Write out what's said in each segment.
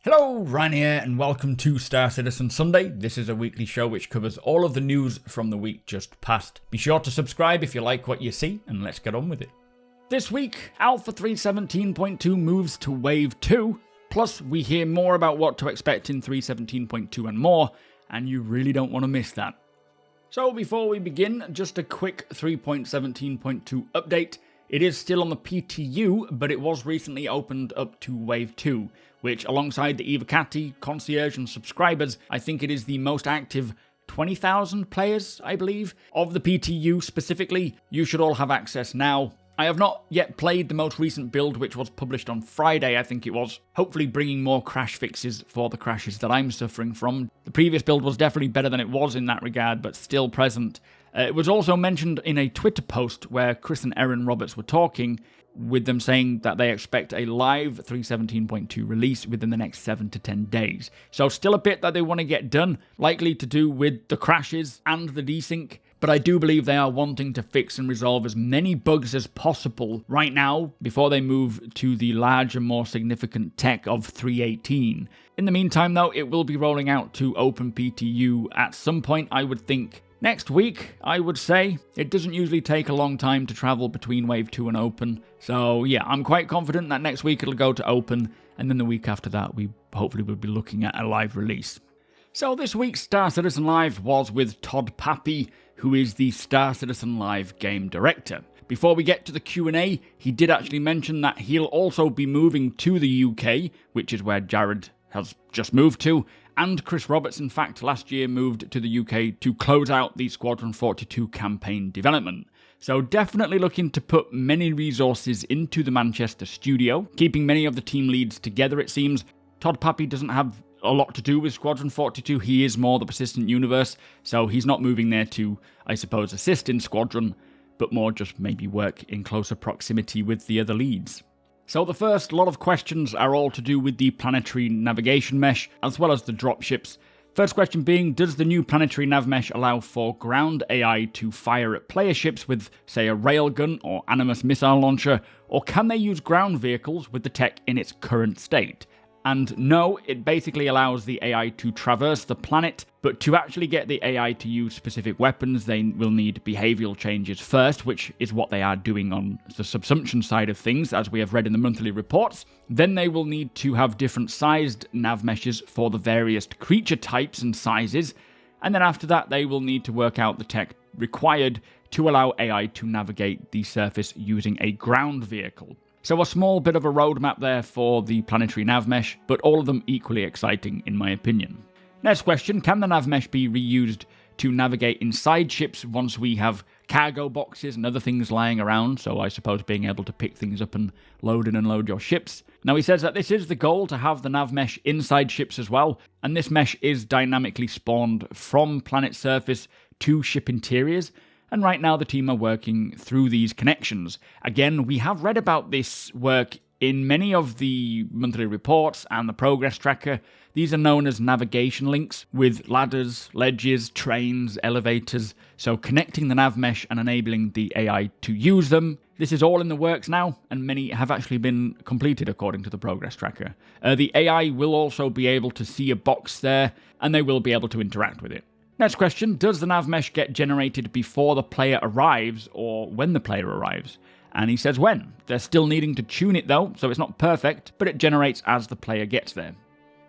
Hello, Ryan here, and welcome to Star Citizen Sunday. This is a weekly show which covers all of the news from the week just past. Be sure to subscribe if you like what you see, and let's get on with it. This week, Alpha 317.2 moves to Wave 2, plus we hear more about what to expect in 317.2 and more, and you really don't want to miss that. So before we begin, just a quick 3.17.2 update. It is still on the PTU, but it was recently opened up to Wave 2, which alongside the Evocati, Concierge and subscribers, I think it is the most active 20,000 players, I believe, of the PTU specifically. You should all have access now. I have not yet played the most recent build, which was published on Friday, I think it was, hopefully bringing more crash fixes for the crashes that I'm suffering from. The previous build was definitely better than it was in that regard, but still present. It was also mentioned in a Twitter post where Chris and Erin Roberts were talking, with them saying that they expect a live 317.2 release within the next 7 to 10 days. So still a bit that they want to get done, likely to do with the crashes and the desync, but I do believe they are wanting to fix and resolve as many bugs as possible right now before they move to the larger, more significant tech of 318. In the meantime though, it will be rolling out to OpenPTU at some point, I would think. Next week, I would say. It doesn't usually take a long time to travel between Wave 2 and Open. So yeah, I'm quite confident that next week it'll go to Open, and then the week after that we hopefully will be looking at a live release. So this week's Star Citizen Live was with TOBII, who is the Star Citizen Live game director. Before we get to the Q&A, he did actually mention that he'll also be moving to the UK, which is where Jared has just moved to, and Chris Roberts, in fact, last year moved to the UK to close out the Squadron 42 campaign development. So definitely looking to put many resources into the Manchester studio, keeping many of the team leads together, it seems. TOBII doesn't have a lot to do with Squadron 42, he is more the persistent universe, so he's not moving there to, I suppose, assist in Squadron, but more just maybe work in closer proximity with the other leads. So the first lot of questions are all to do with the planetary navigation mesh, as well as the dropships. First question being, does the new planetary nav mesh allow for ground AI to fire at player ships with, say, a railgun or Animus missile launcher, or can they use ground vehicles with the tech in its current state? And no, it basically allows the AI to traverse the planet, but to actually get the AI to use specific weapons, they will need behavioural changes first, which is what they are doing on the subsumption side of things, as we have read in the monthly reports. Then they will need to have different sized nav meshes for the various creature types and sizes, and then after that they will need to work out the tech required to allow AI to navigate the surface using a ground vehicle. So a small bit of a roadmap there for the planetary nav mesh, but all of them equally exciting in my opinion. Next question, can the nav mesh be reused to navigate inside ships once we have cargo boxes and other things lying around? So I suppose being able to pick things up and load and unload your ships. Now he says that this is the goal, to have the nav mesh inside ships as well, and this mesh is dynamically spawned from planet surface to ship interiors. And right now the team are working through these connections. Again, we have read about this work in many of the monthly reports and the progress tracker. These are known as navigation links with ladders, ledges, trains, elevators. So connecting the nav mesh and enabling the AI to use them. This is all in the works now, and many have actually been completed according to the progress tracker. The AI will also be able to see a box there, and they will be able to interact with it. Next question, does the nav mesh get generated before the player arrives or when the player arrives? And he says when. They're still needing to tune it though, so it's not perfect, but it generates as the player gets there.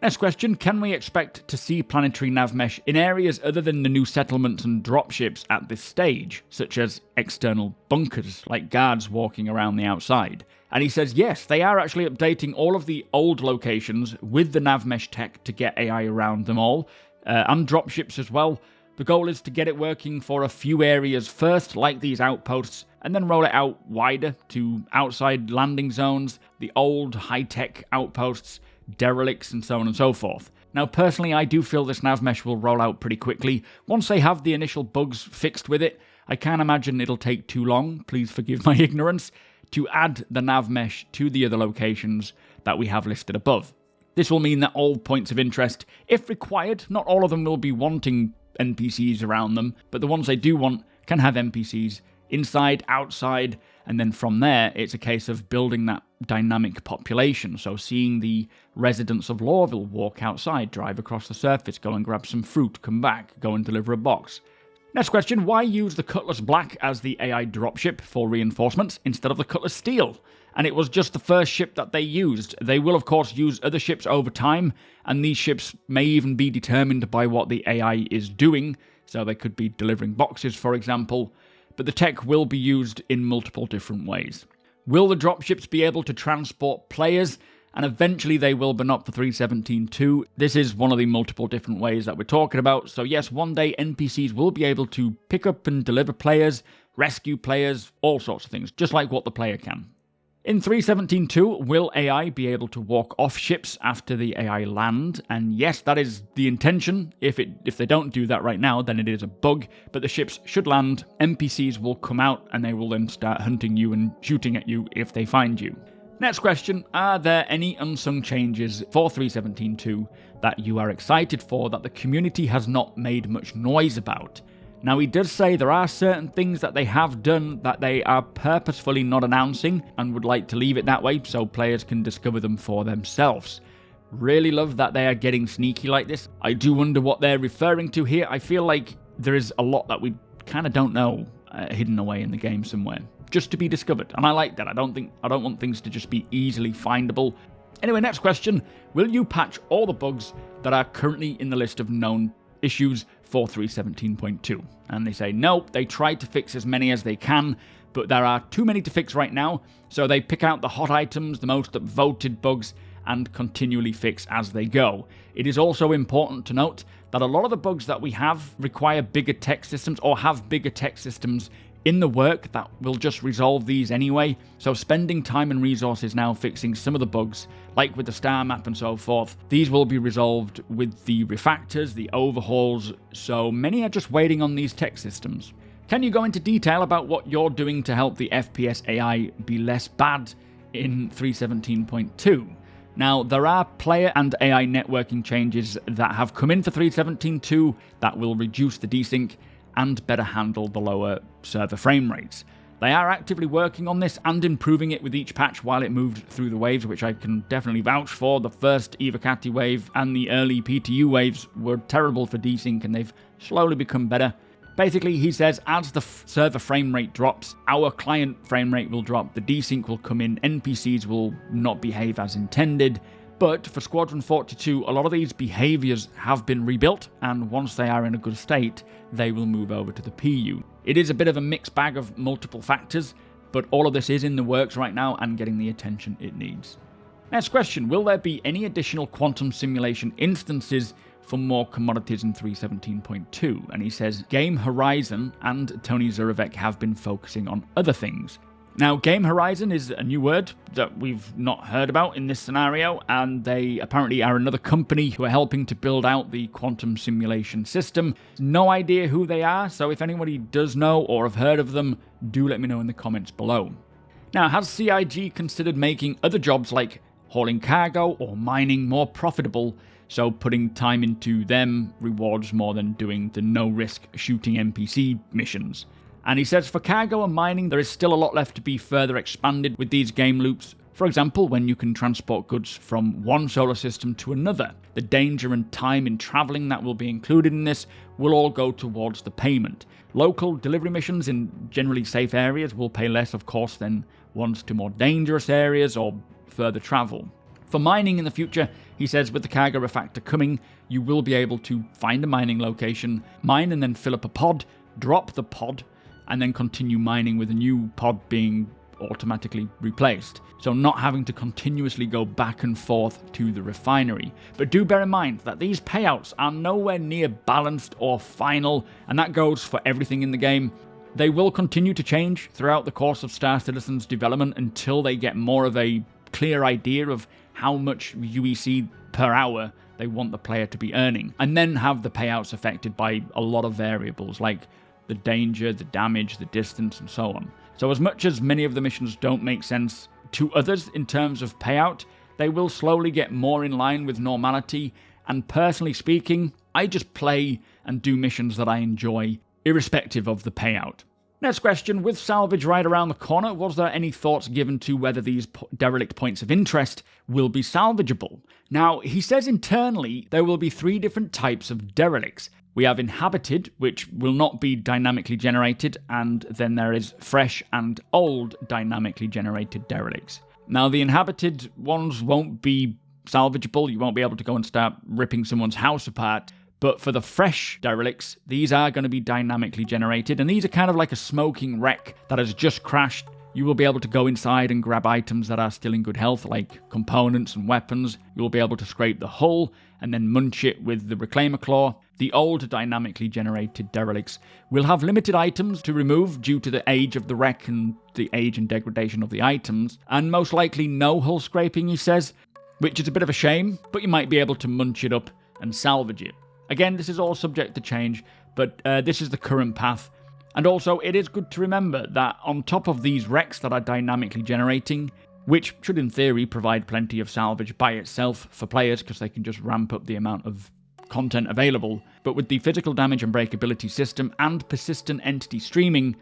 Next question, can we expect to see planetary nav mesh in areas other than the new settlements and dropships at this stage, such as external bunkers, like guards walking around the outside? And he says yes, they are actually updating all of the old locations with the nav mesh tech to get AI around them all. And dropships as well. The goal is to get it working for a few areas first, like these outposts, and then roll it out wider to outside landing zones, the old high-tech outposts, derelicts, and so on and so forth. Now, personally, I do feel this nav mesh will roll out pretty quickly. Once they have the initial bugs fixed with it, I can't imagine it'll take too long, please forgive my ignorance, to add the nav mesh to the other locations that we have listed above. This will mean that all points of interest, if required, not all of them will be wanting NPCs around them, but the ones they do want can have NPCs inside, outside, and then from there, it's a case of building that dynamic population. So seeing the residents of Lorville walk outside, drive across the surface, go and grab some fruit, come back, go and deliver a box. Next question, why use the Cutlass Black as the AI dropship for reinforcements instead of the Cutlass Steel? And it was just the first ship that they used. They will, of course, use other ships over time, and these ships may even be determined by what the AI is doing. So they could be delivering boxes, for example. But the tech will be used in multiple different ways. Will the dropships be able to transport players? And eventually they will, but not for 3.17.2. This is one of the multiple different ways that we're talking about. So yes, one day NPCs will be able to pick up and deliver players, rescue players, all sorts of things, just like what the player can. In 3.17.2, will AI be able to walk off ships after the AI land? And yes, that is the intention. If they don't do that right now, then it is a bug, but the ships should land, NPCs will come out, and they will then start hunting you and shooting at you if they find you. Next question, are there any unsung changes for 3.17.2 that you are excited for that the community has not made much noise about? Now, he does say there are certain things that they have done that they are purposefully not announcing and would like to leave it that way so players can discover them for themselves. Really love that they are getting sneaky like this. I do wonder what they're referring to here. I feel like there is a lot that we kind of don't know hidden away in the game somewhere, just to be discovered. And I like that. I don't want things to just be easily findable. Anyway, next question. Will you patch all the bugs that are currently in the list of known issues for 3.17.2? And they say no, they tried to fix as many as they can, but there are too many to fix right now, so they pick out the hot items, the most voted bugs, and continually fix as they go. It is also important to note that a lot of the bugs that we have require bigger tech systems or have bigger tech systems in the work that will just resolve these anyway, so spending time and resources now fixing some of the bugs, like with the star map and so forth, these will be resolved with the refactors, the overhauls, so many are just waiting on these tech systems. Can you go into detail about what you're doing to help the FPS AI be less bad in 3.17.2? Now, there are player and AI networking changes that have come in for 3.17.2 that will reduce the desync and better handle the lower server frame rates. They are actively working on this and improving it with each patch while it moved through the waves, which I can definitely vouch for. The first Evocati wave and the early PTU waves were terrible for desync, and they've slowly become better. Basically, he says, as the server frame rate drops, our client frame rate will drop, the desync will come in, NPCs will not behave as intended. But for Squadron 42, a lot of these behaviours have been rebuilt, and once they are in a good state, they will move over to the PU. It is a bit of a mixed bag of multiple factors, but all of this is in the works right now and getting the attention it needs. Next question, will there be any additional quantum simulation instances for more commodities in 3.17.2? And he says, Game Horizon and Tony Zurovec have been focusing on other things. Now, Game Horizon is a new word that we've not heard about in this scenario, and they apparently are another company who are helping to build out the quantum simulation system. No idea who they are, so if anybody does know or have heard of them, do let me know in the comments below. Now, has CIG considered making other jobs like hauling cargo or mining more profitable, so putting time into them rewards more than doing the no-risk shooting NPC missions? And he says for cargo and mining, there is still a lot left to be further expanded with these game loops. For example, when you can transport goods from one solar system to another, the danger and time in travelling that will be included in this will all go towards the payment. Local delivery missions in generally safe areas will pay less, of course, than ones to more dangerous areas or further travel. For mining in the future, he says with the cargo refactor coming, you will be able to find a mining location, mine and then fill up a pod, drop the pod, and then continue mining with a new pod being automatically replaced. So not having to continuously go back and forth to the refinery. But do bear in mind that these payouts are nowhere near balanced or final, and that goes for everything in the game. They will continue to change throughout the course of Star Citizen's development until they get more of a clear idea of how much UEC per hour they want the player to be earning, and then have the payouts affected by a lot of variables like the danger, the damage, the distance, and so on. So as much as many of the missions don't make sense to others in terms of payout, they will slowly get more in line with normality, and personally speaking, I just play and do missions that I enjoy, irrespective of the payout. Next question, with salvage right around the corner, was there any thoughts given to whether these derelict points of interest will be salvageable? Now, he says internally there will be 3 different types of derelicts. We have inhabited, which will not be dynamically generated, and then there is fresh and old dynamically generated derelicts. Now, the inhabited ones won't be salvageable. You won't be able to go and start ripping someone's house apart. But for the fresh derelicts, these are going to be dynamically generated, and these are kind of like a smoking wreck that has just crashed. You will be able to go inside and grab items that are still in good health, like components and weapons. You will be able to scrape the hull and then munch it with the reclaimer claw. The old dynamically generated derelicts will have limited items to remove due to the age of the wreck and the age and degradation of the items, and most likely no hull scraping, he says, which is a bit of a shame, but you might be able to munch it up and salvage it. Again, this is all subject to change, but this is the current path. And also, it is good to remember that on top of these wrecks that are dynamically generating, which should in theory provide plenty of salvage by itself for players because they can just ramp up the amount of content available, but with the physical damage and breakability system and persistent entity streaming,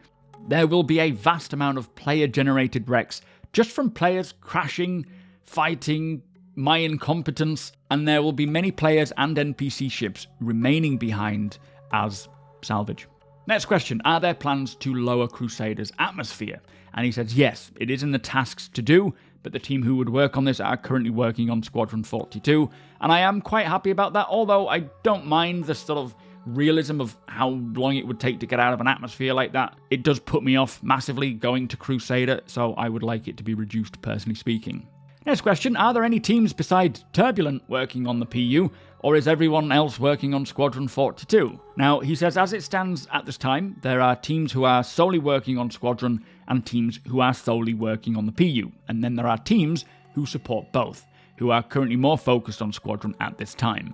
there will be a vast amount of player-generated wrecks just from players crashing, fighting, my incompetence, and there will be many players and NPC ships remaining behind as salvage. Next question, are there plans to lower Crusader's atmosphere? And he says yes, it is in the tasks to do, but the team who would work on this are currently working on Squadron 42, and I am quite happy about that, although I don't mind the sort of realism of how long it would take to get out of an atmosphere like that. It does put me off massively going to Crusader, so I would like it to be reduced, personally speaking. Next question, are there any teams besides Turbulent working on the PU, or is everyone else working on Squadron 42? Now, he says as it stands at this time, there are teams who are solely working on Squadron and teams who are solely working on the PU, and then there are teams who support both, who are currently more focused on Squadron at this time.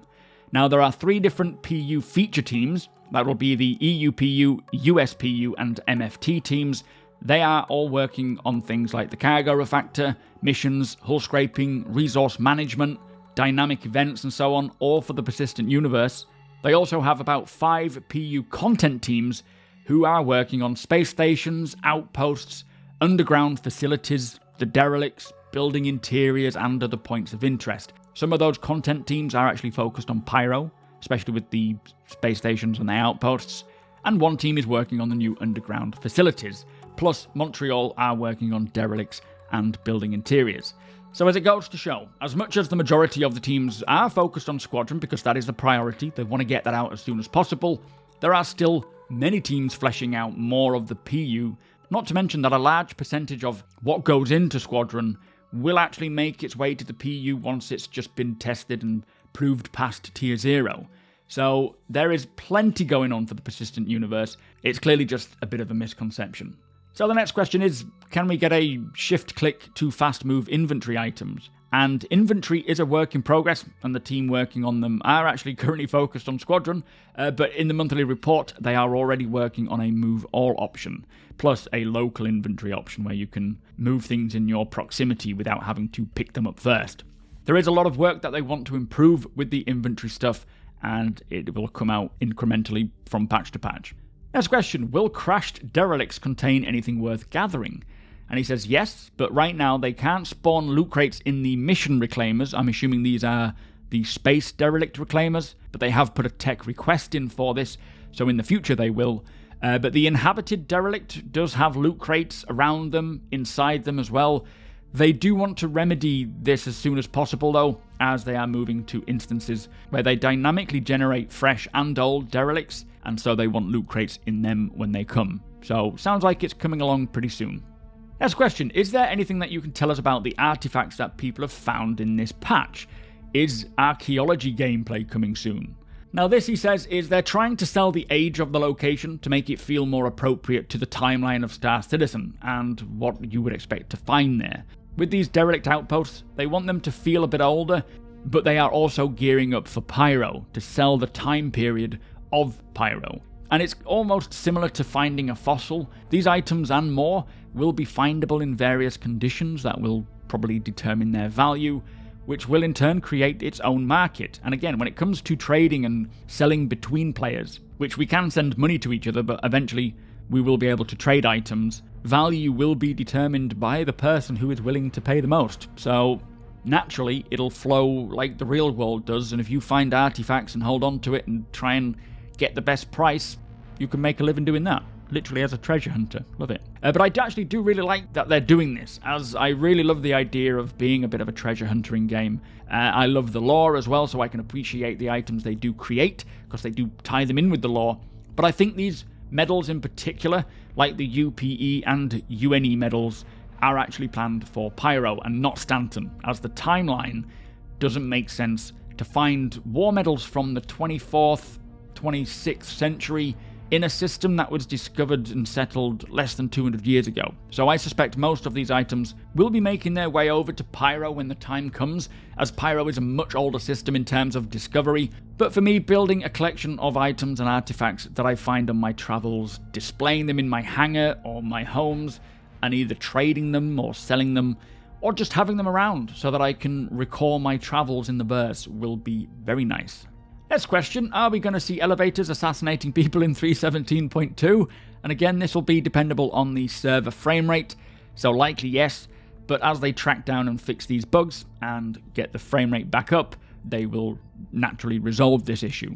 Now, there are 3 different PU feature teams, that will be the EU PU, US PU, and MFT teams. They are all working on things like the cargo refactor, missions, hull scraping, resource management, dynamic events and so on, all for the persistent universe. They also have about 5 PU content teams who are working on space stations, outposts, underground facilities, the derelicts, building interiors and other points of interest. Some of those content teams are actually focused on pyro, especially with the space stations and the outposts, and one team is working on the new underground facilities. Plus, Montreal are working on derelicts and building interiors. So as it goes to show, as much as the majority of the teams are focused on Squadron because that is the priority, they want to get that out as soon as possible, there are still many teams fleshing out more of the PU, not to mention that a large percentage of what goes into Squadron will actually make its way to the PU once it's just been tested and proved past Tier 0. So there is plenty going on for the persistent universe, it's clearly just a bit of a misconception. So the next question is, can we get a shift-click to fast-move inventory items? And inventory is a work in progress, and the team working on them are actually currently focused on Squadron, but in the monthly report, they are already working on a move all option, plus a local inventory option where you can move things in your proximity without having to pick them up first. There is a lot of work that they want to improve with the inventory stuff, and it will come out incrementally from patch to patch. Next question, will crashed derelicts contain anything worth gathering? And he says yes, but right now they can't spawn loot crates in the mission reclaimers. I'm assuming these are the space derelict reclaimers, but they have put a tech request in for this, so in the future they will. But the inhabited derelict does have loot crates around them, inside them as well. They do want to remedy this as soon as possible though, as they are moving to instances where they dynamically generate fresh and old derelicts, and so they want loot crates in them when they come. So, sounds like it's coming along pretty soon. Next question, is there anything that you can tell us about the artifacts that people have found in this patch? Is Archaeology gameplay coming soon? Now this, he says, is they're trying to sell the age of the location to make it feel more appropriate to the timeline of Star Citizen and what you would expect to find there. With these derelict outposts, they want them to feel a bit older, but they are also gearing up for Pyro to sell the time period of Pyro. And it's almost similar to finding a fossil. These items and more will be findable in various conditions that will probably determine their value, which will in turn create its own market. And again, when it comes to trading and selling between players, which we can send money to each other, but eventually we will be able to trade items. Value will be determined by the person who is willing to pay the most. So naturally, it'll flow like the real world does, and if you find artifacts and hold on to it and try and get the best price, you can make a living doing that. Literally as a treasure hunter. Love it. But I actually do really like that they're doing this, as I really love the idea of being a bit of a treasure hunter in game. I love the lore as well, so I can appreciate the items they do create, because they do tie them in with the lore. But I think these medals in particular, like the UPE and UNE medals, are actually planned for Pyro and not Stanton, as the timeline doesn't make sense to find war medals from the 24th, 26th century in a system that was discovered and settled less than 200 years ago. So I suspect most of these items will be making their way over to Pyro when the time comes, as Pyro is a much older system in terms of discovery. But for me, building a collection of items and artifacts that I find on my travels, displaying them in my hangar or my homes, and either trading them or selling them, or just having them around so that I can recall my travels in the verse, will be very nice. Next question, are we going to see elevators assassinating people in 3.17.2? And again, this will be dependable on the server frame rate, so likely yes, but as they track down and fix these bugs and get the frame rate back up, they will naturally resolve this issue.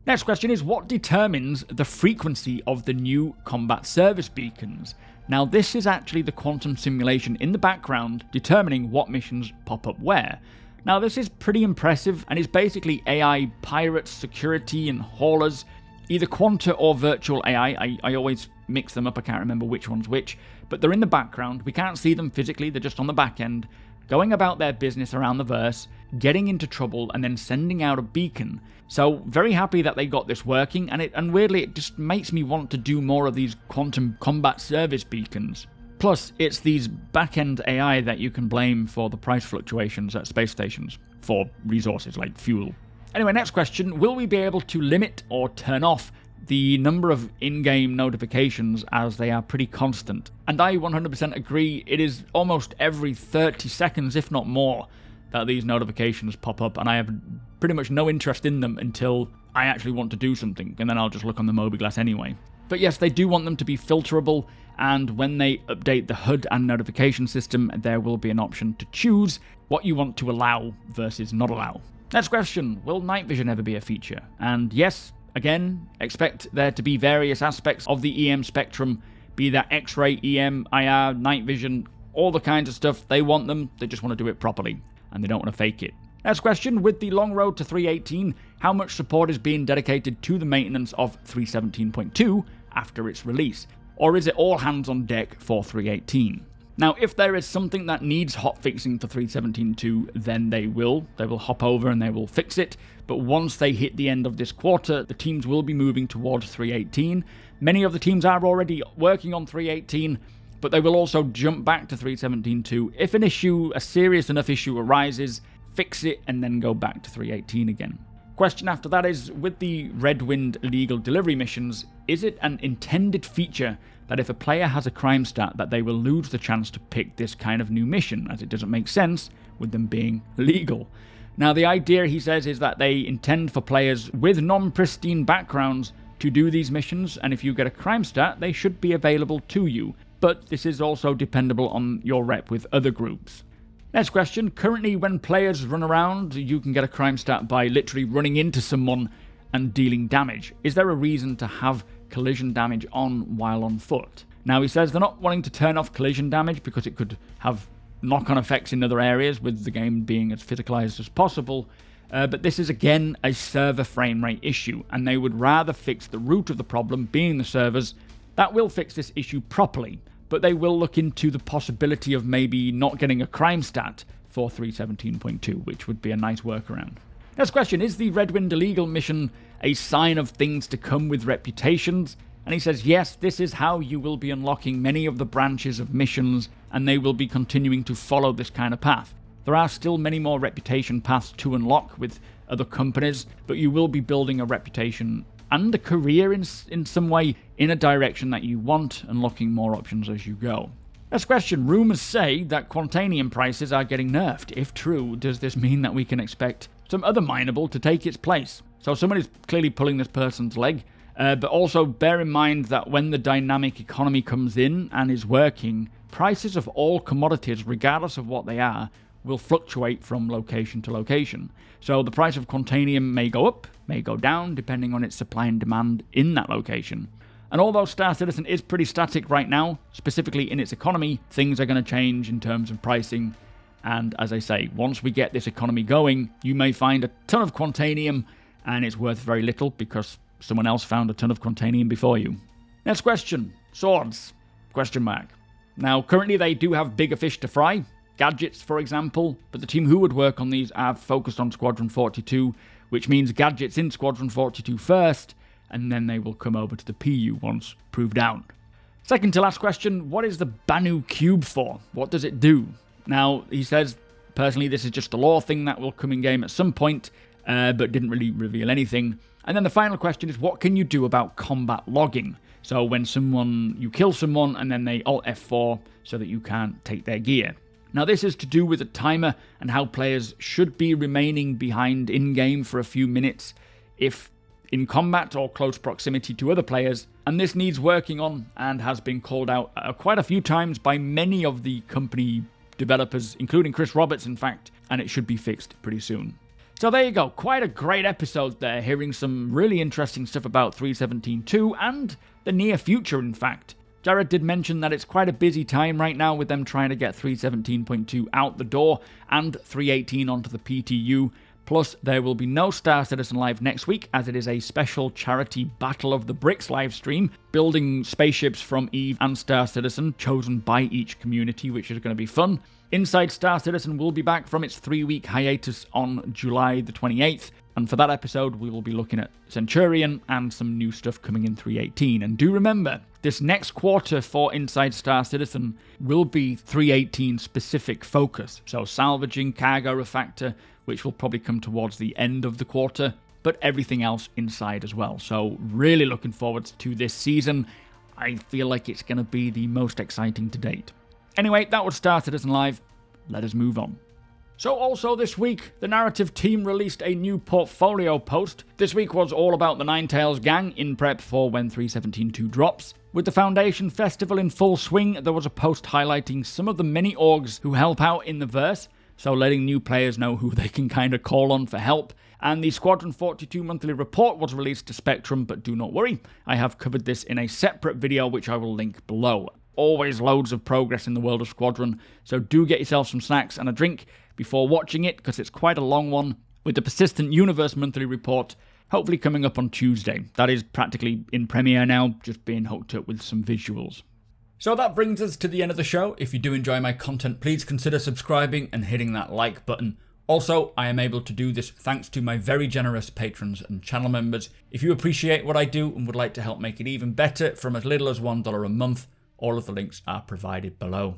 Next question is, what determines the frequency of the new combat service beacons? Now this is actually the quantum simulation in the background determining what missions pop up where. Now this is pretty impressive and is basically AI pirates, security and haulers, either quanta or virtual AI. I always mix them up, I can't remember which one's which, but they're in the background, we can't see them physically, they're just on the back end, going about their business around the verse, getting into trouble and then sending out a beacon. So very happy that they got this working, and weirdly it just makes me want to do more of these quantum combat service beacons. Plus, it's these back-end AI that you can blame for the price fluctuations at space stations for resources like fuel. Anyway, next question. Will we be able to limit or turn off the number of in-game notifications, as they are pretty constant? And I 100% agree. It is almost every 30 seconds, if not more, that these notifications pop up, and I have pretty much no interest in them until I actually want to do something, and then I'll just look on the mobiGlas anyway. But yes, they do want them to be filterable, and when they update the HUD and notification system, there will be an option to choose what you want to allow versus not allow. Next question, will night vision ever be a feature? And yes, again, expect there to be various aspects of the EM spectrum, be that X-ray, EM, IR, night vision, all the kinds of stuff. They want them, they just want to do it properly, and they don't want to fake it. Next question, with the long road to 3.18, how much support is being dedicated to the maintenance of 3.17.2 after its release? Or is it all hands on deck for 3.18? Now, if there is something that needs hotfixing for 3.17.2, then they will hop over and they will fix it. But once they hit the end of this quarter, the teams will be moving towards 3.18. Many of the teams are already working on 3.18, but they will also jump back to 3.17.2 if an issue, a serious enough issue arises, fix it, and then go back to 3.18 again. Question after that is, with the Redwind illegal delivery missions, is it an intended feature that if a player has a crime stat that they will lose the chance to pick this kind of new mission, as it doesn't make sense with them being illegal? Now the idea, he says, is that they intend for players with non-pristine backgrounds to do these missions, and if you get a crime stat, they should be available to you. But this is also dependable on your rep with other groups. Next question, currently when players run around, you can get a crime stat by literally running into someone and dealing damage. Is there a reason to have collision damage on while on foot? Now he says they're not wanting to turn off collision damage because it could have knock-on effects in other areas, with the game being as physicalized as possible, but this is again a server frame rate issue, and they would rather fix the root of the problem, being the servers. That will fix this issue properly, but they will look into the possibility of maybe not getting a crime stat for 3.17.2, which would be a nice workaround. Next question, is the Redwind illegal mission a sign of things to come with reputations? And he says, yes, this is how you will be unlocking many of the branches of missions, and they will be continuing to follow this kind of path. There are still many more reputation paths to unlock with other companies, but you will be building a reputation and a career in some way in a direction that you want, unlocking more options as you go. Next question, rumours say that Quantanium prices are getting nerfed. If true, does this mean that we can expect some other mineable to take its place? So someone is clearly pulling this person's leg, But also bear in mind that when the dynamic economy comes in and is working, prices of all commodities, regardless of what they are, will fluctuate from location to location. So the price of Quantanium may go up, may go down, depending on its supply and demand in that location. And although Star Citizen is pretty static right now, specifically in its economy, things are going to change in terms of pricing. And as I say, once we get this economy going, you may find a ton of Quantanium, and it's worth very little because someone else found a ton of Quantanium before you. Next question. Swords? Question mark. Now, currently they do have bigger fish to fry. Gadgets, for example, but the team who would work on these are focused on Squadron 42, which means gadgets in Squadron 42 first, and then they will come over to the PU once proved out. Second to last question, what is the Banu Cube for? What does it do? Now, he says, personally, this is just a lore thing that will come in game at some point, but didn't really reveal anything. And then the final question is, what can you do about combat logging? So when you kill someone and then they Alt F4 so that you can't take their gear. Now this is to do with a timer and how players should be remaining behind in-game for a few minutes if in combat or close proximity to other players, and this needs working on and has been called out quite a few times by many of the company developers, including Chris Roberts in fact, and it should be fixed pretty soon. So there you go, quite a great episode there, hearing some really interesting stuff about 3.17.2 and the near future in fact. Jared did mention that it's quite a busy time right now with them trying to get 3.17.2 out the door and 3.18 onto the PTU. Plus, there will be no Star Citizen Live next week as it is a special charity Battle of the Bricks live stream, building spaceships from EVE and Star Citizen, chosen by each community, which is going to be fun. Inside Star Citizen will be back from its 3-week hiatus on July the 28th, and for that episode we will be looking at Centurion and some new stuff coming in 3.18. And do remember, this next quarter for Inside Star Citizen will be 3.18 specific focus, so salvaging, cargo refactor, which will probably come towards the end of the quarter, but everything else inside as well. So really looking forward to this season. I feel like it's going to be the most exciting to date. Anyway, that was Star Citizen Live. Let us move on. So also this week, the narrative team released a new portfolio post. This week was all about the Ninetales gang in prep for when 3.17.2 drops. With the Foundation Festival in full swing, there was a post highlighting some of the many orgs who help out in the verse, so letting new players know who they can kind of call on for help. And the Squadron 42 monthly report was released to Spectrum, but do not worry, I have covered this in a separate video which I will link below. Always loads of progress in the world of Squadron, so do get yourself some snacks and a drink before watching it, because it's quite a long one, with the Persistent Universe monthly report hopefully coming up on Tuesday. That is practically in premiere now, just being hooked up with some visuals. So that brings us to the end of the show. If you do enjoy my content, please consider subscribing and hitting that like button. Also, I am able to do this thanks to my very generous patrons and channel members. If you appreciate what I do and would like to help make it even better from as little as $1 a month, all of the links are provided below.